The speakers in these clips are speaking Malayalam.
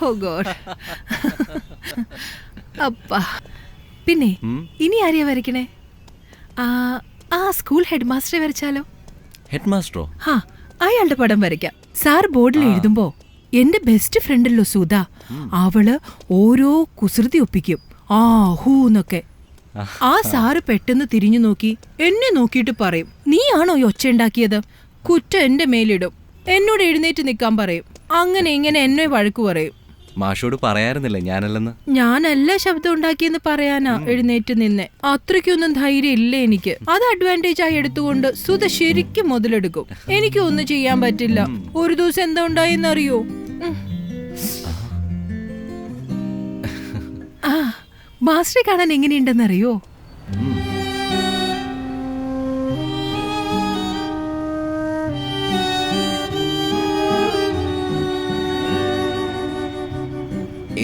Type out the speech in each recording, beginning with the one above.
ഓ ഗോഡ്. അപ്പാ. പിന്നെ ഇനി ആരെയാ വരയ്ക്കണേ? ആ സ്കൂൾ ഹെഡ് മാസ്റ്ററെ വരച്ചാലോ? ഹെഡ് മാസ്റ്ററോ? ഹാ, അയാളുടെ പടം വരയ്ക്കാം. സാർ ബോർഡിൽ എഴുതുമ്പോ എന്റെ ബെസ്റ്റ് ഫ്രണ്ടല്ലോ സുധ, അവള് ഓരോ കുസൃതി ഒപ്പിക്കും. ആ ഹൂന്നൊക്കെ. ആ സാറ് പെട്ടെന്ന് തിരിഞ്ഞു നോക്കി എന്നെ നോക്കിയിട്ട് പറയും, നീയാണോ ഈ ഒച്ച ഉണ്ടാക്കിയത്? കുറ്റം എന്റെ മേലിടും. എന്നോട് എഴുന്നേറ്റ് നിൽക്കാൻ പറയും. അങ്ങനെ ഇങ്ങനെ എന്നെ വഴക്കു പറയും. മാഷോട് പറയാറുന്നില്ല ഞാനല്ലെന്ന്? ഞാനല്ല ശബ്ദം ഉണ്ടാക്കിയെന്ന് പറയാനാ എഴുന്നേറ്റ് നിന്നെ. അത്രയ്ക്കൊന്നും ധൈര്യം ഇല്ല എനിക്ക്. അത് അഡ്വാൻറ്റേജ് ആയി എടുത്തുകൊണ്ട് സുധ ശരിക്കും മുതലെടുക്കും. എനിക്ക് ഒന്നും ചെയ്യാൻ പറ്റില്ല. ഒരു ദിവസം എന്താ ഉണ്ടായെന്നറിയോ? ആ, മാസ്റ്ററെ കാണാൻ എങ്ങനെയുണ്ടെന്നറിയോ?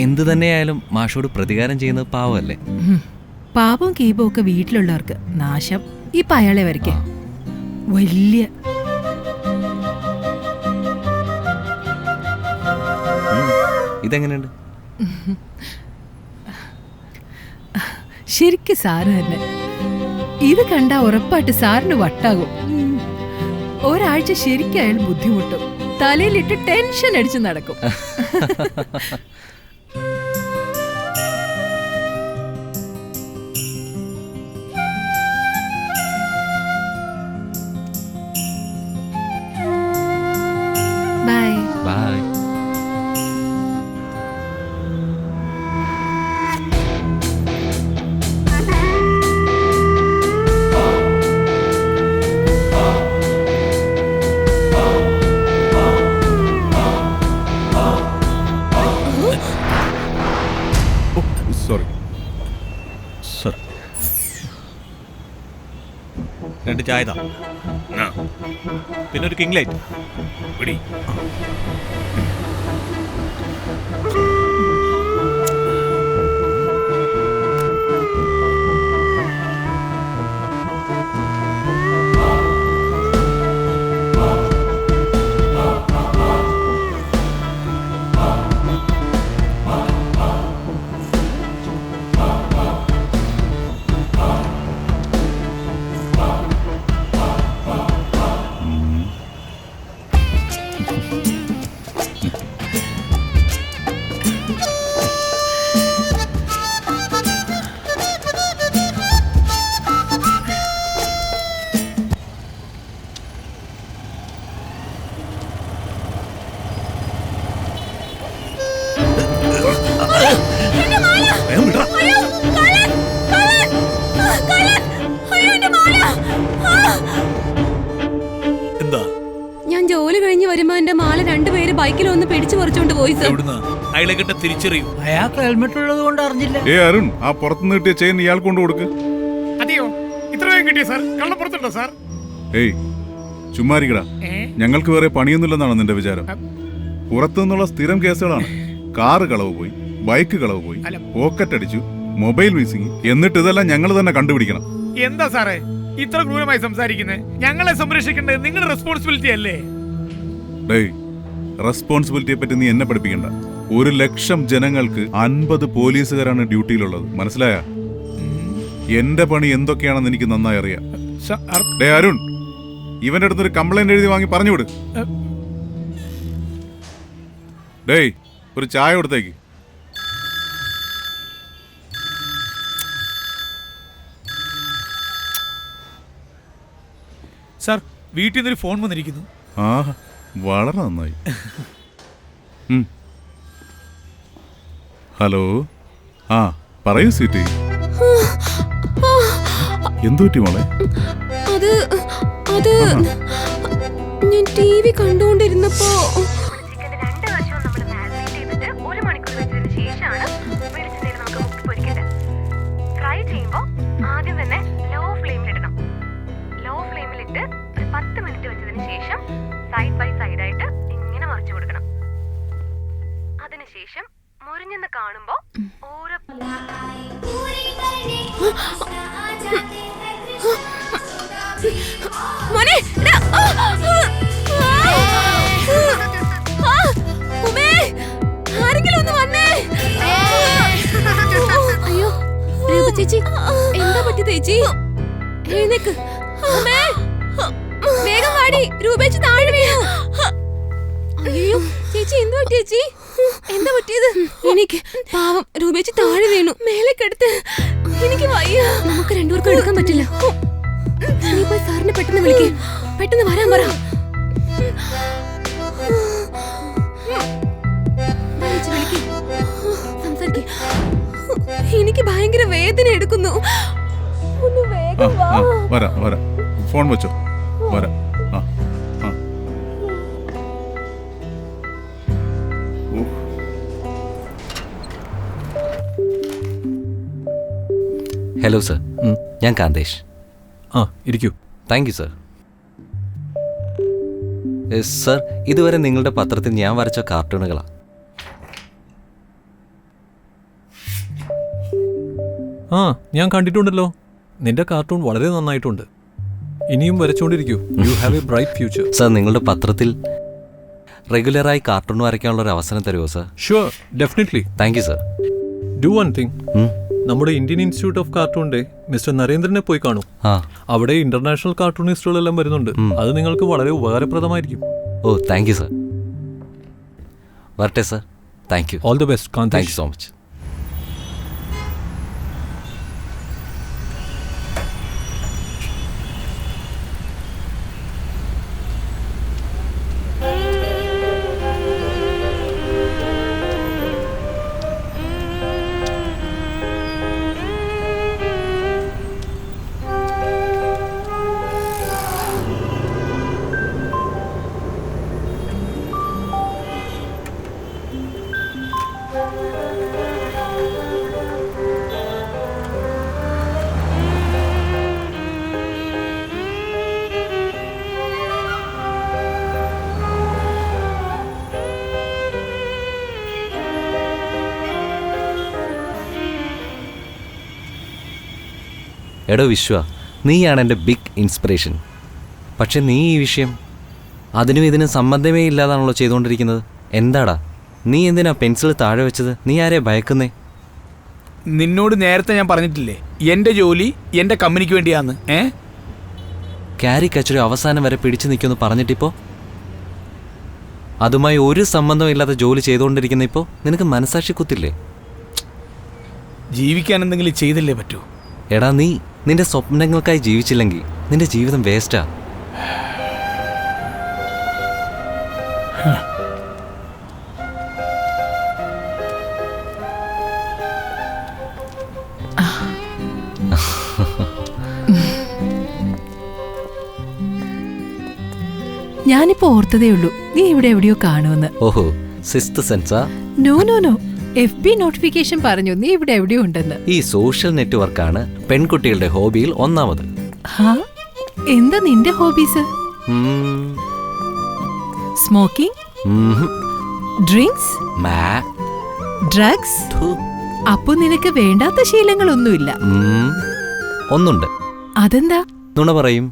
എന്തു തന്നെയായാലും മാഷോട് പ്രതികാരം ചെയ്യുന്നത് പാവമല്ലേ? പാപവും കീപവും ഒക്കെ വീട്ടിലുള്ളവർക്ക് നാശം. ഇപ്പൊ അയാളെ വരയ്ക്കേ വലിയ ഇതെങ്ങനെയുണ്ട്? ശരിക്കും സാറ് തന്നെ. ഇത് കണ്ടാ ഉറപ്പായിട്ട് സാറിന് വട്ടാകും. ഒരാഴ്ച ശരിക്കും അയാൾ ബുദ്ധിമുട്ടും. തലയിലിട്ട് ടെൻഷൻ അടിച്ച് നടക്കും. Bye bye. Sorry sir. 2 ചായ താ, പിന്നെ ഒരു കിങ് ലൈറ്റ് പിടി. ഞാൻ ജോലി കഴിഞ്ഞ് വരുമ്പോ എന്റെ മാല 2 പേര് ബൈക്കിൽ ഒന്ന് പിടിച്ചു പറിച്ചോണ്ട് പോയി സർ. തിരിച്ചറിയൂ. അയാൾക്ക് ഹെൽമെറ്റ് ഉള്ളത് കൊണ്ട് അറിഞ്ഞില്ല. അരുൺ, ആ പുറത്തുനിന്ന് കിട്ടിയ ചെയിൻ ഇയാൾ കൊണ്ട് കൊടുക്ക്. അതെയോ, ഇത്ര വേഗം കിട്ടിയ സാർ? കള്ളപ്പുറത്തുണ്ടോ സാർ? ഏയ് ചുമ്മാരിക്കടാ, ഞങ്ങൾക്ക് വേറെ പണിയൊന്നുമില്ലെന്നാണ് നിന്റെ വിചാരം? പുറത്തുനിന്നുള്ള സ്ഥിരം കേസുകളാണ്. കാറ് കളവ് പോയി, ബൈക്ക് കളവ് പോയി, പോക്കറ്റ് അടിച്ചു, മൊബൈൽ മിസ്സിംഗ്. എന്നിട്ട് ഇതെല്ലാം ഞങ്ങൾ തന്നെ കണ്ടുപിടിക്കണം. എന്താ സാറേ ഇത്ര ക്രൂരമായി സംസാരിക്കുന്നത്? ഞങ്ങളെ സംരക്ഷിക്കേണ്ടത് നിങ്ങളുടെ റെസ്പോൺസിബിലിറ്റി അല്ലേ? ഡേയ്, റെസ്പോൺസിബിലിറ്റിയെ പറ്റി നീ എന്നെ പഠിപ്പിക്കണ്ട. 1,00,000 ജനങ്ങൾക്ക് 50 പോലീസുകാരാണ് ഡ്യൂട്ടിയിലുള്ളത്. മനസ്സിലായ? എന്റെ പണി എന്തൊക്കെയാണെന്ന് എനിക്ക് നന്നായി അറിയാം. ഡേ അരുൺ, ഇവന്റെ അടുത്തൊരു കംപ്ലൈന്റ് എഴുതി വാങ്ങി പറഞ്ഞുവിട്. ഡേയ്, ഒരു ചായ കൊടുത്തേക്ക്. സാർ, വീട്ടിൽ നിന്നൊരു ഫോൺ വന്നിരിക്കുന്നു. ആ, വളരെ നന്നായി. ഹലോ. ആ പറയൂ സ്വീറ്റി. എന്തു പറ്റി മോളെ? അത് ഞാൻ ടിവി കണ്ടുകൊണ്ടിരുന്നപ്പോ ആദ്യം തന്നെ ലോ ഫ്ലെയിമിലിടണം. ലോ ഫ്ലെയിമിലിട്ട് 10 മിനിറ്റ് വെച്ചതിന് ശേഷം സൈഡ് ബൈ സൈഡ് ആയിട്ട് ഇങ്ങനെ മറിച്ചു കൊടുക്കണം. അതിനുശേഷം മുരിഞ്ഞെന്ന് കാണുമ്പോ ഓരോ മോനെ ചേച്ചി എഴുന്നേക്ക്. അമ്മേ, വേഗം വാടി, രൂപേച്ചി താഴെ വീണു. അയ്യോ ചേച്ചി, എന്ത് പറ്റി ചേച്ചി? എന്താ പറ്റിയത്? എനിക്ക് പാവം രൂപേച്ചി താഴെ വീണു. മേലേക്കെടുത്ത് എനിക്ക് വയ്യ. നമുക്ക് രണ്ടുപേർക്കും എടുക്കാൻ പറ്റില്ല. നീ പോയി സാറിനെ പെട്ടെന്ന് വിളിക്കേ. പെട്ടെന്ന് വരാൻ പറ. സംസാരിക്കേ. എനിക്ക് ഭയങ്കര വേദന എടുക്കുന്നു. ഒന്ന് വേഗം വാ. വരാം വരാം. ഫോൺ വെച്ചോ. വരാം. ആ ആ. ഹലോ സർ, ഞാൻ കാന്തേഷ്. ആ ഇരിക്കൂ. Thank you sir. സർ, ഇതുവരെ നിങ്ങളുടെ പത്രത്തിൽ ഞാൻ വരച്ച കാർട്ടൂണുകളാണ്. ആ ഞാൻ കണ്ടിട്ടുണ്ടല്ലോ. നിന്റെ കാർട്ടൂൺ വളരെ നന്നായിട്ടുണ്ട്. ഇനിയും വരച്ചുകൊണ്ടിരിക്കൂ. You have a bright future. Sir, നിങ്ങളുടെ പത്രത്തിൽ റെഗുലറായി കാർട്ടൂൺ വരയ്ക്കാനുള്ള ഒരു അവസരം തരുമോ sir? Sure, definitely. Thank you sir. Do one thing. നമ്മുടെ ഇന്ത്യൻ ഇൻസ്റ്റിറ്റ്യൂട്ട് ഓഫ് കാർട്ടൂണിന്റെ മിസ്റ്റർ നരേന്ദ്രനെ പോയി കാണൂ. ആ, അവിടെ ഇന്റർനാഷണൽ കാർട്ടൂണിസ്റ്റുകളെല്ലാം വരുന്നുണ്ട്. അത് നിങ്ങൾക്ക് വളരെ ഉപകാരപ്രദമായിരിക്കും. Oh thank you sir. വരട്ടെ sir. Thank you. All the best thank you Kantesh. So much. എടോ വിശ്വ, നീയാണ് എൻ്റെ ബിഗ് ഇൻസ്പിറേഷൻ. പക്ഷെ നീ ഈ വിഷയം അതിനും ഇതിനും സംബന്ധമേ ഇല്ലാതാണല്ലോ ചെയ്തുകൊണ്ടിരിക്കുന്നത്. എന്താടാ നീ എന്തിനാ പെൻസിൽ താഴെ വെച്ചത്? നീ ആരെ ഭയക്കുന്നേ? നിന്നോട് നേരത്തെ ഞാൻ പറഞ്ഞിട്ടില്ലേ, എന്റെ ജോലി എന്റെ കമ്പനിക്ക് വേണ്ടിയാന്ന്. കാരിക്കച്ചൊരു അവസാനം വരെ പിടിച്ചു നിൽക്കുമെന്ന് പറഞ്ഞിട്ടിപ്പോൾ അതുമായി ഒരു സംബന്ധവും ഇല്ലാത്ത ജോലി ചെയ്തുകൊണ്ടിരിക്കുന്ന ഇപ്പോൾ നിനക്ക് മനസാക്ഷി കുത്തില്ലേ? ജീവിക്കാൻ എന്തെങ്കിലും ചെയ്തല്ലേ പറ്റൂ. എടാ, നീ നിന്റെ സ്വപ്നങ്ങൾക്കായി ജീവിച്ചില്ലെങ്കിൽ നിന്റെ ജീവിതം വേസ്റ്റാ. ഞാനിപ്പോ ഓർത്തതേ ഉള്ളൂ നീ ഇവിടെ എവിടെയോ കാണുമെന്ന്. ഓഹോ, സിക്സ്ത് സെൻസാ? No no no, FB notification പറഞ്ഞു നീ ഇവിടെ എവിടെയോ ഉണ്ടെന്ന്. ഈ സോഷ്യൽ നെറ്റ്വർക്കാണ് പെൺകുട്ടികളുടെ ഹോബിയിൽ ഒന്നാമത്. ഹാ, എന്താ നിന്റെ ഹോബീസ്? Smoking, drinks, drugs? അപ്പൊ നിനക്ക് വേണ്ടാത്ത ശീലങ്ങളൊന്നുമില്ല? ഒന്നുണ്ട്. അതെന്താ? നുണ പറയും.